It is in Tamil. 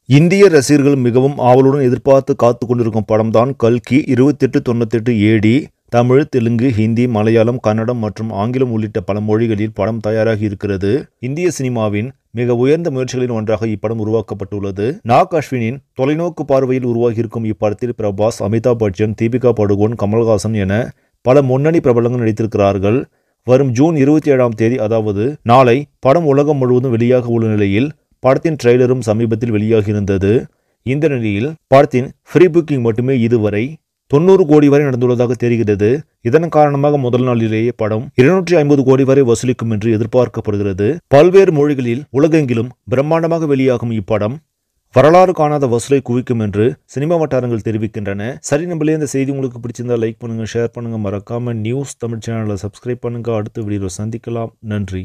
இந்திய ரசிகர்கள் மிகவும் ஆவலுடன் எதிர்பார்த்து காத்து கொண்டிருக்கும் படம்தான் கல்கி 2898 ஏடி. தமிழ், தெலுங்கு, ஹிந்தி, மலையாளம், கன்னடம் மற்றும் ஆங்கிலம் உள்ளிட்ட பல மொழிகளில் படம் தயாராகி இருக்கிறது. இந்திய சினிமாவின் மிக உயர்ந்த முயற்சிகளின் ஒன்றாக இப்படம் உருவாக்கப்பட்டுள்ளது. நாக் அஸ்வினின் தொலைநோக்கு பார்வையில் உருவாகியிருக்கும் இப்படத்தில் பிரபாஸ், அமிதாப் பச்சன், தீபிகா படுகோன், கமல்ஹாசன் என பல முன்னணி பிரபலங்கள் நடித்திருக்கிறார்கள். வரும் ஜூன் 27ஆம் தேதி, அதாவது நாளை படம் உலகம் முழுவதும் வெளியாக உள்ள நிலையில் படத்தின் ட்ரெய்லரும் சமீபத்தில் வெளியாகியிருந்தது. இந்த நிலையில் படத்தின் ஃப்ரீ புக்கிங் மட்டுமே இதுவரை 90 கோடி வரை நடந்துள்ளதாக தெரிகிறது. இதன் காரணமாக முதல் நாளிலேயே படம் 250 கோடி வரை வசூலிக்கும் என்று எதிர்பார்க்கப்படுகிறது. பல்வேறு மொழிகளில் உலகெங்கிலும் பிரம்மாண்டமாக வெளியாகும் இப்படம் வரலாறு காணாத வசூலை குவிக்கும் என்று சினிமா வட்டாரங்கள் தெரிவிக்கின்றன. சரி நம்பளே, இந்த செய்தி உங்களுக்கு பிடிச்சிருந்தா லைக் பண்ணுங்க, ஷேர் பண்ணுங்க, மறக்காம நியூஸ் தமிழ் சேனலை சப்ஸ்கிரைப் பண்ணுங்க. அடுத்த வீடியோவில் சந்திக்கலாம். நன்றி.